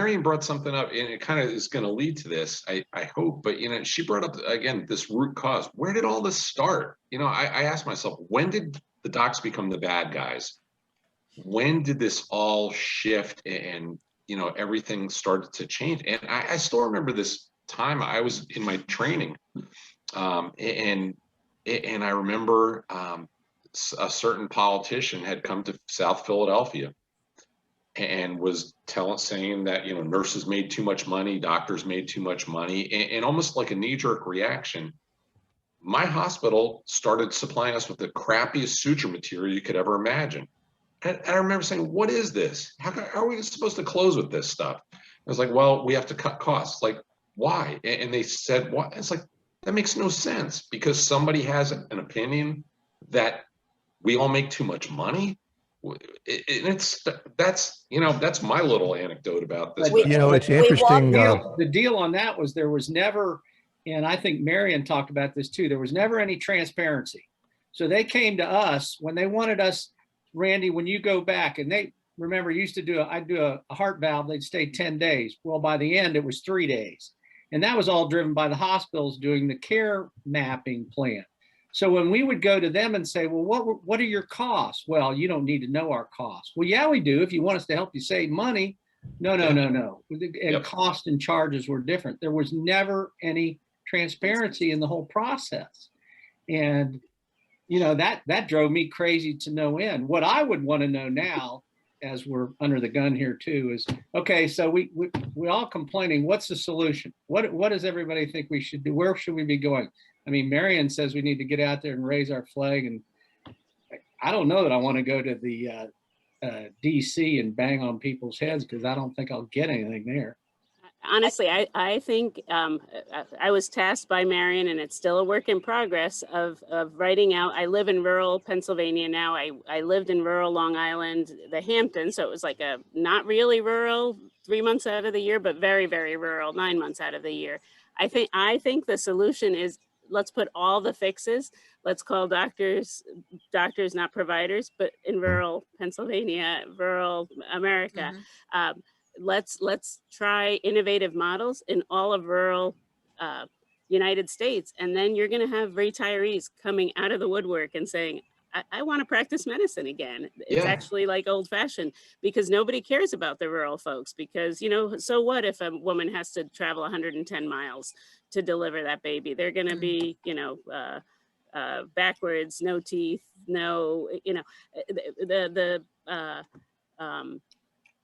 Marion brought something up, and it kind of is going to lead to this, I hope, but, she brought up, again, this root cause. Where did all this start? I asked myself, when did the docs become the bad guys? When did this all shift and, everything started to change? And I still remember this time I was in my training, and I remember a certain politician had come to South Philadelphia and was saying that, nurses made too much money, doctors made too much money, and almost like a knee-jerk reaction, my hospital started supplying us with the crappiest suture material you could ever imagine. And I remember saying, what is this? How are we supposed to close with this stuff? I was like, well, we have to cut costs. Like, why? And they said, what? It's like, that makes no sense, because somebody has an opinion that we all make too much money. That's my little anecdote about this. It's interesting. The deal on that was there was never, and I think Marion talked about this too, there was never any transparency. So they came to us when they wanted us, Randy, when you go back, and they remember used to I'd do a heart valve, they'd stay 10 days. Well, by the end, it was 3 days. And that was all driven by the hospitals doing the care mapping plan. So when we would go to them and say, well, what are your costs? Well, you don't need to know our costs. Well, yeah, we do. If you want us to help you save money. No. And cost and charges were different. There was never any transparency in the whole process. And, that drove me crazy to no end. What I would want to know now, as we're under the gun here too, is, okay, so we all complaining, what's the solution? What does everybody think we should do? Where should we be going? I mean, Marion says we need to get out there and raise our flag. And I don't know that I want to go to the DC and bang on people's heads, because I don't think I'll get anything there. Honestly, I think I was tasked by Marion, and it's still a work in progress, of writing out. I live in rural Pennsylvania now. I lived in rural Long Island, the Hamptons. So it was like a not really rural 3 months out of the year, but very, very rural 9 months out of the year. I think the solution is, let's put all the fixes. Let's call doctors, not providers, but in rural Pennsylvania, rural America. Mm-hmm. Let's try innovative models in all of rural United States. And then you're going to have retirees coming out of the woodwork and saying, I want to practice medicine again. It's actually like old fashioned, because nobody cares about the rural folks, because, so what if a woman has to travel 110 miles to deliver that baby? They're going to be, backwards, no teeth, no,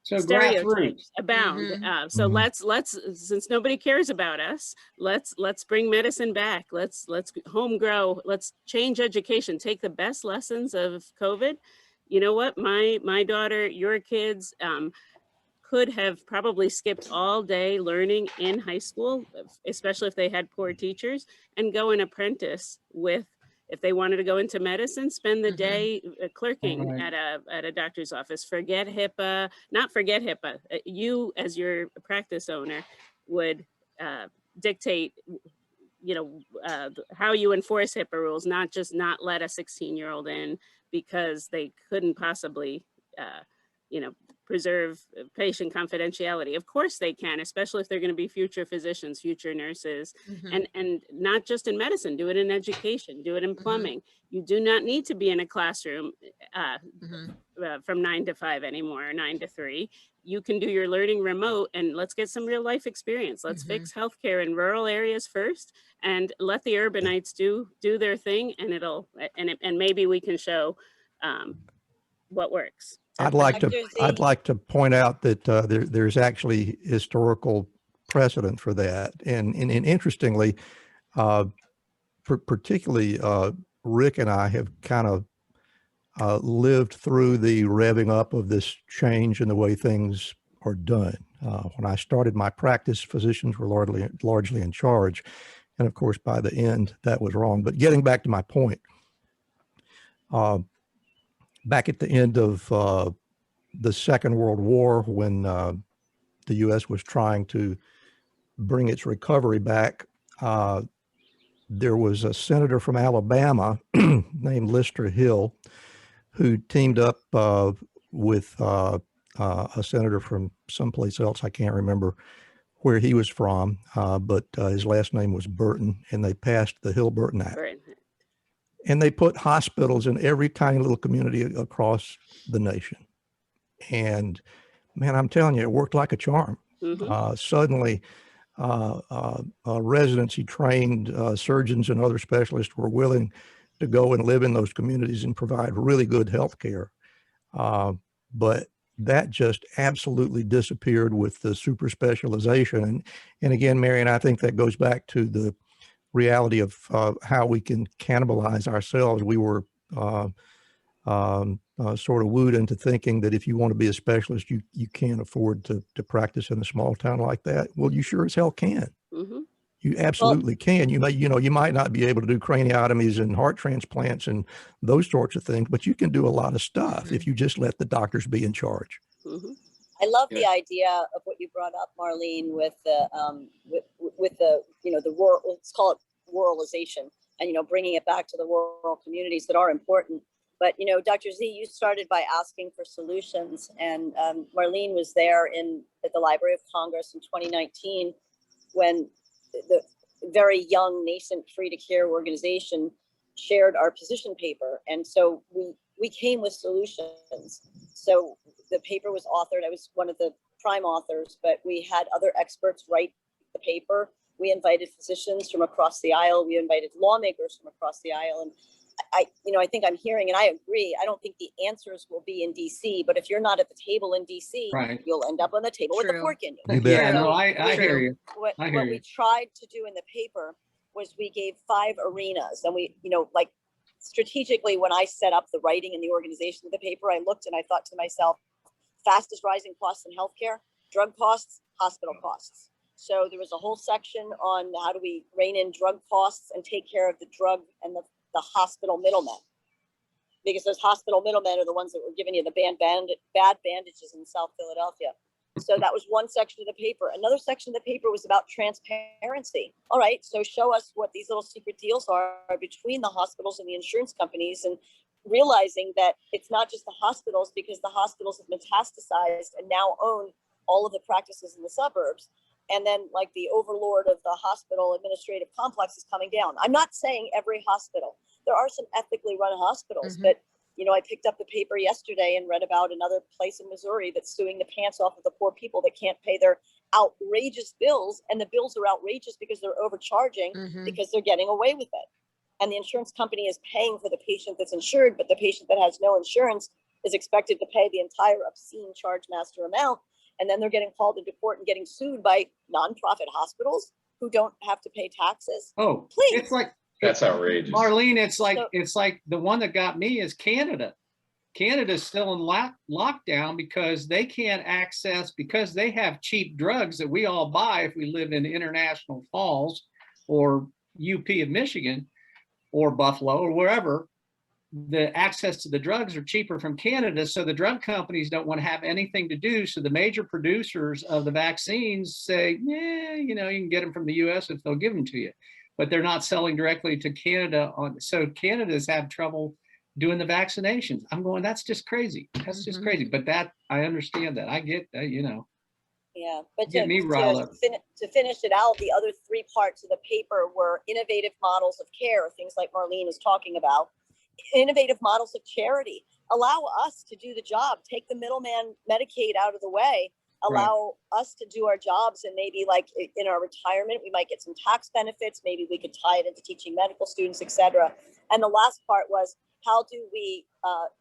so stereotypes abound. Mm-hmm. So let's since nobody cares about us, let's bring medicine back. Let's home grow. Let's change education. Take the best lessons of COVID. You know what? My daughter, your kids, could have probably skipped all day learning in high school, especially if they had poor teachers, and go and apprentice with. If they wanted to go into medicine, spend the day clerking at a doctor's office. Forget HIPAA, not forget HIPAA. You, as your practice owner, would dictate, how you enforce HIPAA rules, not just not let a 16-year-old in because they couldn't possibly, preserve patient confidentiality. Of course they can, especially if they're going to be future physicians, future nurses, and not just in medicine, do it in education, do it in plumbing. You do not need to be in a classroom from 9 to 5 anymore, or 9 to 3. You can do your learning remote, and let's get some real life experience. Let's fix healthcare in rural areas first, and let the urbanites do their thing, and maybe we can show what works. I'd like to point out that there's actually historical precedent for that, and interestingly, particularly Rick and I have kind of lived through the revving up of this change in the way things are done. When I started my practice, physicians were largely in charge, and of course by the end that was wrong. But getting back to my point. Back at the end of the Second World War, when the U.S. was trying to bring its recovery back, there was a senator from Alabama named Lister Hill who teamed up with a senator from someplace else. I can't remember where he was from, but his last name was Burton, and they passed the Hill-Burton Act. Right. And they put hospitals in every tiny little community across the nation. And man, I'm telling you, it worked like a charm. Suddenly, residency trained surgeons and other specialists were willing to go and live in those communities and provide really good health care. But that just absolutely disappeared with the super specialization. And again, Marion, I think that goes back to the reality of how we can cannibalize ourselves. We were sort of wooed into thinking that if you want to be a specialist, you can't afford to practice in a small town like that. Well, you sure as hell can. You absolutely can. You might not be able to do craniotomies and heart transplants and those sorts of things, but you can do a lot of stuff if you just let the doctors be in charge. I love the idea of what you brought up, Marlene, with the with the the rural. Let's call it ruralization, and bringing it back to the rural communities that are important. But Dr. Z, you started by asking for solutions, and Marlene was there at the Library of Congress in 2019 when the very young nascent free to care organization shared our position paper, and so we came with solutions. So the paper was authored. I was one of the prime authors, but we had other experts write the paper. We invited physicians from across the aisle. We invited lawmakers from across the aisle. And I think I'm hearing, and I agree, I don't think the answers will be in DC, but if you're not at the table in DC, you'll end up on the table with the fork in you. Yeah, no, I hear you. What we tried to do in the paper was we gave 5 arenas, and we, like strategically, when I set up the writing and the organization of the paper, I looked and I thought to myself, fastest rising costs in healthcare, drug costs, hospital costs. So there was a whole section on how do we rein in drug costs and take care of the drug and the hospital middlemen, because those hospital middlemen are the ones that were giving you the bad bandages in South Philadelphia. So that was one section of the paper. Another section of the paper was about transparency. All right, so show us what these little secret deals are between the hospitals and the insurance companies, and realizing that it's not just the hospitals, because the hospitals have metastasized and now own all of the practices in the suburbs. And then like the overlord of the hospital administrative complex is coming down. I'm not saying every hospital. There are some ethically run hospitals, but I picked up the paper yesterday and read about another place in Missouri that's suing the pants off of the poor people that can't pay their outrageous bills. And the bills are outrageous because they're overcharging because they're getting away with it. And the insurance company is paying for the patient that's insured, but the patient that has no insurance is expected to pay the entire obscene charge master amount. And then they're getting called into court and getting sued by nonprofit hospitals who don't have to pay taxes. Oh, please. It's like, that's outrageous. Marlene, it's like the one that got me is Canada. Canada's still in lockdown because they can't access, because they have cheap drugs that we all buy if we live in International Falls or UP of Michigan or Buffalo or wherever. The access to the drugs are cheaper from Canada, so the drug companies don't want to have anything to do. So the major producers of the vaccines say, yeah, you can get them from the US if they'll give them to you, but they're not selling directly to Canada. So Canada's had trouble doing the vaccinations. I'm going, that's just crazy. That's just crazy. But that, I understand that. I get that, Yeah, but get me riled up. To finish it out, the other 3 parts of the paper were innovative models of care, things like Marlene is talking about. Innovative models of charity. Allow us to do the job. Take the middleman Medicaid out of the way. Allow us to do our jobs, and maybe like in our retirement, we might get some tax benefits. Maybe we could tie it into teaching medical students, etc. And the last part was, how do we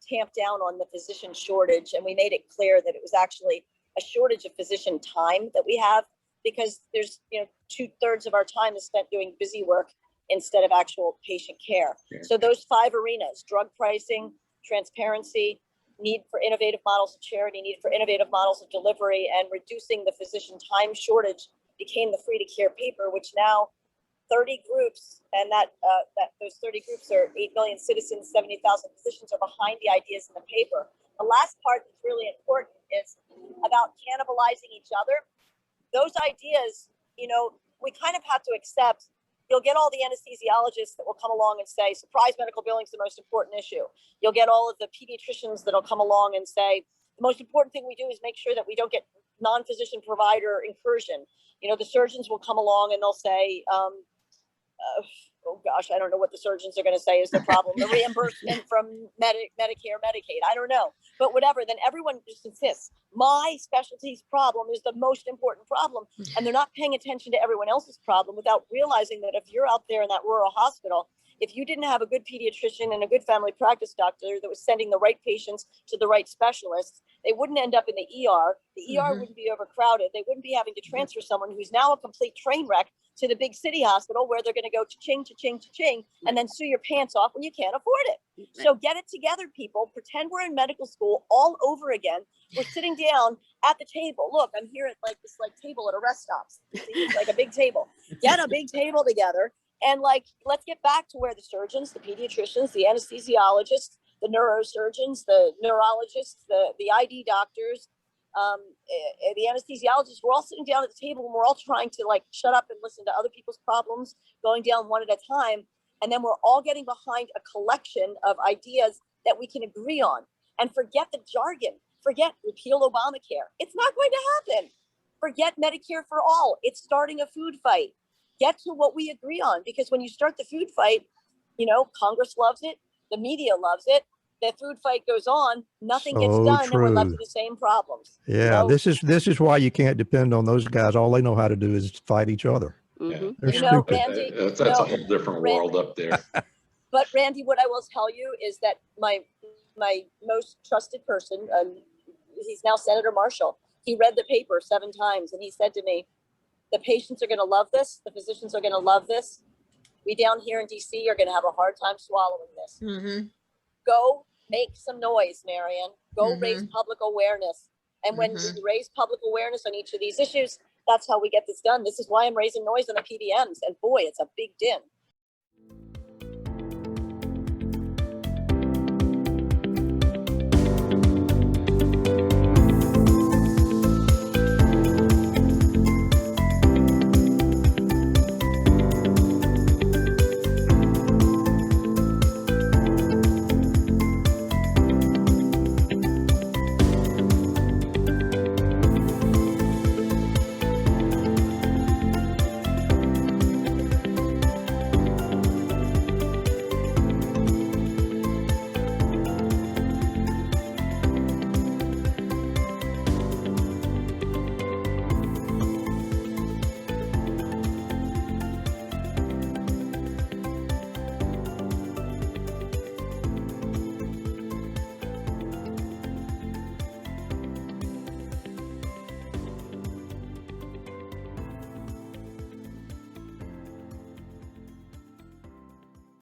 tamp down on the physician shortage? And we made it clear that it was actually a shortage of physician time that we have, because there's 2/3 of our time is spent doing busy work instead of actual patient care. So those 5 arenas: drug pricing, transparency, need for innovative models of charity, need for innovative models of delivery, and reducing the physician time shortage became the free to care paper, which now 30 groups, and those 30 groups are 8 million citizens, 70,000 physicians, are behind the ideas in the paper. The last part that's really important is about cannibalizing each other. Those ideas, we kind of have to accept. You'll get all the anesthesiologists that will come along and say, surprise, medical billing is the most important issue. You'll get all of the pediatricians that'll come along and say, The most important thing we do is make sure that we don't get non-physician provider incursion. You know, the surgeons will come along and they'll say, oh gosh, I don't know what the surgeons are going to say is the problem. The reimbursement from Medicare, Medicaid, I don't know. But whatever, then everyone just insists, my specialty's problem is the most important problem. And they're not paying attention to everyone else's problem without realizing that if you're out there in that rural hospital, if you didn't have a good pediatrician and a good family practice doctor that was sending the right patients to the right specialists, they wouldn't end up in the ER. The ER wouldn't be overcrowded. They wouldn't be having to transfer someone who's now a complete train wreck to the big city hospital where they're going to go cha-ching, cha-ching, cha-ching, and then sue your pants off when you can't afford it. So get it together, people. Pretend we're in medical school all over again. We're sitting down at the table. Look, I'm here at like this table at a rest stop. See, it's like a big table. Get a big table together. And let's get back to where the surgeons, the pediatricians, the anesthesiologists, the neurosurgeons, the neurologists, the ID doctors, the anesthesiologists, we're all sitting down at the table and we're all trying to shut up and listen to other people's problems, going down one at a time. And then we're all getting behind a collection of ideas that we can agree on, and forget the jargon, forget repeal Obamacare. It's not going to happen. Forget Medicare for all. It's starting a food fight. Get to what we agree on, because when you start the food fight, Congress loves it. The media loves it. The food fight goes on. Nothing gets done, and we're left with the same problems. Yeah, this is why you can't depend on those guys. All they know how to do is fight each other. Yeah. They're stupid. Randy, That's a whole different world up there. But Randy, what I will tell you is that my most trusted person, he's now Senator Marshall. He read the paper 7 times, and he said to me, the patients are going to love this. The physicians are going to love this. We down here in DC are going to have a hard time swallowing this. Mm-hmm. Go make some noise, Marion. Go raise public awareness. And when you raise public awareness on each of these issues, that's how we get this done. This is why I'm raising noise on the PBMs. And boy, it's a big din.